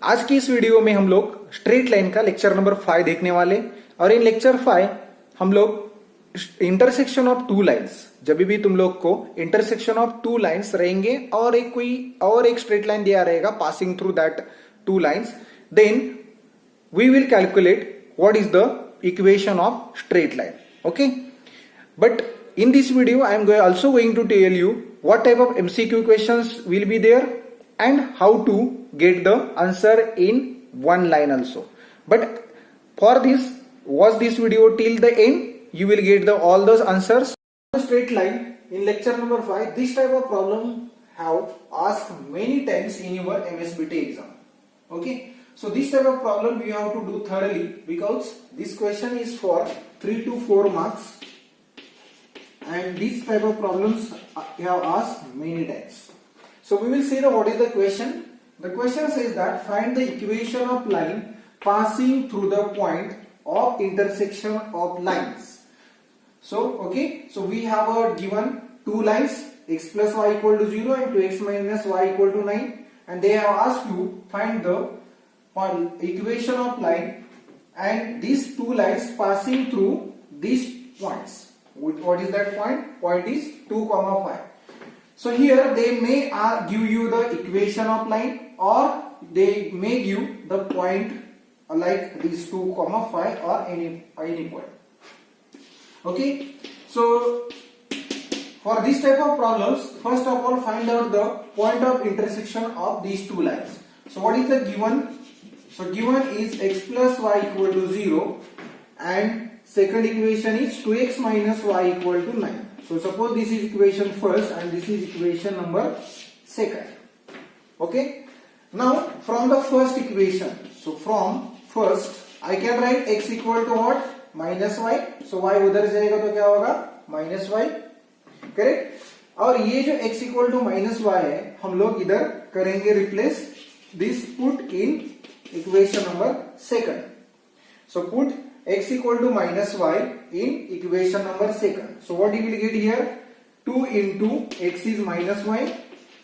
आज की इस वीडियो में हम लोग स्ट्रेट लाइन का लेक्चर नंबर 5 देखने वाले और इन लेक्चर 5 हम लोग इंटरसेक्शन ऑफ टू लाइंस, जब भी तुम लोग को इंटरसेक्शन ऑफ टू लाइंस रहेंगे और एक स्ट्रेट लाइन दिया रहेगा passing through that two lines, then we will calculate what is the equation of straight line. Okay, but in this video I am also going to tell you what type of MCQ questions will be there and how to get the answer in one line also. But for this, watch this video till the end, you will get all those answers. Straight line in lecture number 5, this type of problem have asked many times in your MSBT exam. Okay, so this type of problem you have to do thoroughly because this question is for 3 to 4 marks. And these type of problems you have asked many times. So we will see what is the question. The question says that find the equation of line passing through the point of intersection of lines. So okay, so we have a given two lines, x plus y equal to 0 and 2x minus y equal to 9, and they have asked you find the equation of line and these two lines passing through these points. What is that point? Point is 2, 5. So here they may give you the equation of line or they may give the point like this 2, 5 or any point. Okay, so for this type of problems, first of all find out the point of intersection of these two lines. So what is the given? So given is x plus y equal to 0 and second equation is 2x minus y equal to 9. So suppose this is equation first and this is equation number second. Okay. Now from the first equation, so from first I can write x equal to what? Minus y. So y उधर जाएगा तो क्या होगा? Minus y. Correct? और ये जो x equal to minus y है हम लोग इधर करेंगे replace this put in equation number second. So put x equal to minus y in equation number second. So what you will get here? 2 into x is minus y.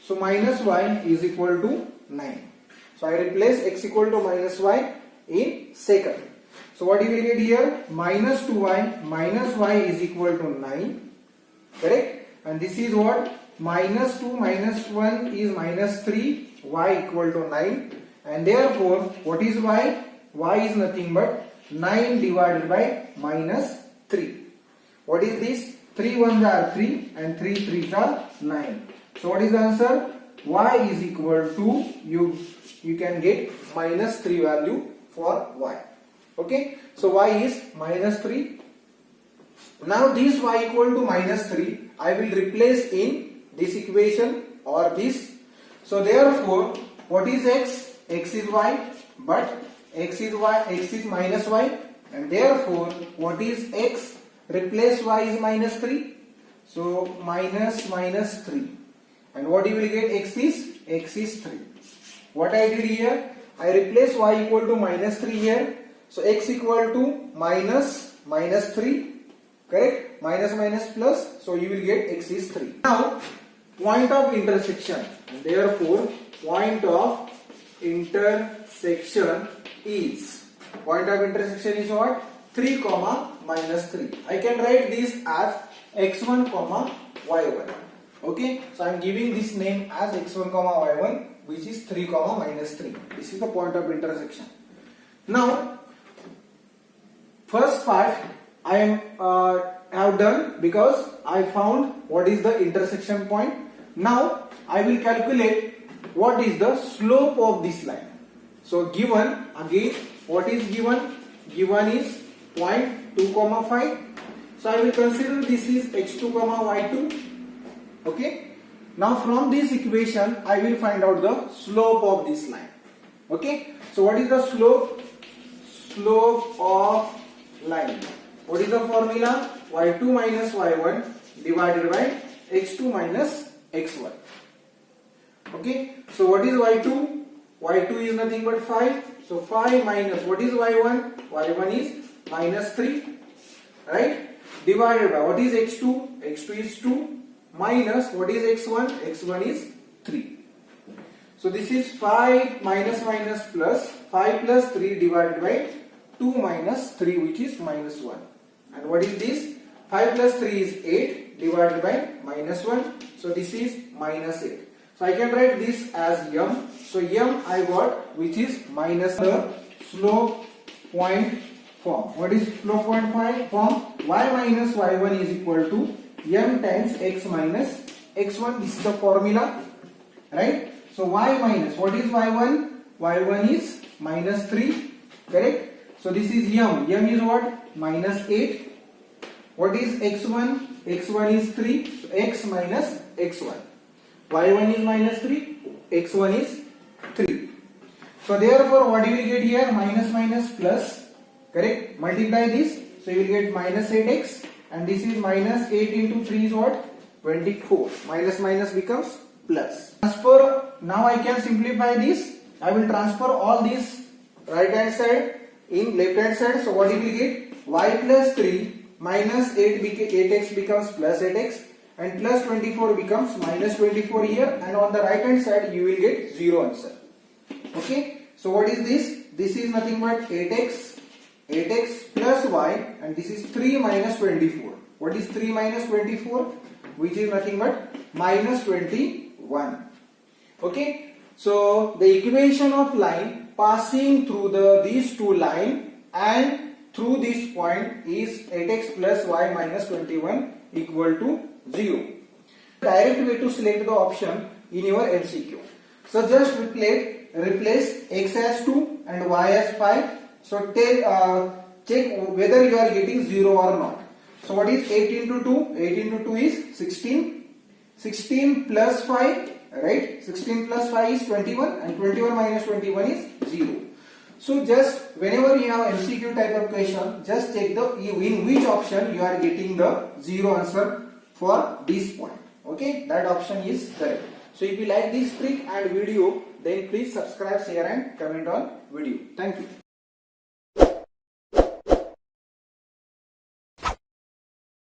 So minus y is equal to 9. So I replace x equal to minus y in second. So what you will get here? Minus 2y minus y is equal to 9. Correct? And this is what? Minus 2 minus 1 is minus 3. Y equal to 9. And therefore what is y? Y is nothing but 9 divided by minus 3. What is this? 3 ones are 3 and 3 threes are 9. So what is the answer? Y is equal to, you can get minus 3 value for y. Okay, so y is minus 3. Now this y equal to minus 3 I will replace in this equation or this. So therefore what is x? X is y, but x is minus y, and therefore what is x? Replace y is minus 3. So minus 3. And what you will get? X is 3. What I did here? I replace y equal to minus 3 here. So x equal to minus 3. Correct? Minus plus. So you will get x is 3. Now point of intersection. Therefore point of intersection is what? 3 comma minus 3. I can write this as x1 comma y1. Okay, so I am giving this name as x1 comma y1, which is 3 comma minus 3. This is the point of intersection. Now first part I am have done because I found what is the intersection point. Now I will calculate what is the slope of this line. So given, again what is given? Given is point 2 comma 5. So I will consider this is x2 comma y2. Okay. Now from this equation I will find out the slope of this line. Okay. So what is the slope? Slope of line. What is the formula? y2 minus y1 divided by x2 minus x1. Okay. So what is y2? Y2 is nothing but 5. So 5 minus what is y1? Y1 is minus 3. Right? Divided by what is x2? X2 is 2. Minus what is x1? X1 is 3. So this is 5 minus minus plus 5 plus 3 divided by 2 minus 3, which is minus 1. And what is this? 5 plus 3 is 8 divided by minus 1. So this is minus 8. So I can write this as m. So m I got, which is minus the slope point form. What is slope point form? Y minus y1 is equal to m times x minus x1. This is the formula, right? So y minus, what is y1? y1 is minus 3, correct? So this is m. m is what? Minus 8. What is x1? x1 is 3. So x minus x1. y1 is minus 3. x1 is 3. So therefore what you will get here? Minus minus plus, correct? Multiply this. So you will get minus 8x, and this is minus 8 into 3 is what? 24. Minus minus becomes plus. Transfer, now I can simplify this. I will transfer all this right hand side in left hand side. So what you will get? Y plus 3 minus 8x becomes plus 8x, and plus 24 becomes minus 24 here, and on the right hand side you will get 0 answer. Okay, so what is this? This is nothing but 8x plus y, and this is 3 minus 24. What is 3 minus 24? Which is nothing but minus 21. Okay, so the equation of line passing through these two lines and through this point is 8x plus y minus 21 equal to 0. Direct way to select the option in your MCQ. So just replace x as 2 and y as 5. So check whether you are getting 0 or not. So what is 8 into 2? 8 into 2 is 16. 16 plus 5, right? 16 plus 5 is 21, and 21 minus 21 is 0. So just whenever you have MCQ type of question, just check in which option you are getting the 0 answer for this point. Okay, that option is correct. So if you like this trick and video, then please subscribe, share and comment on video. Thank you.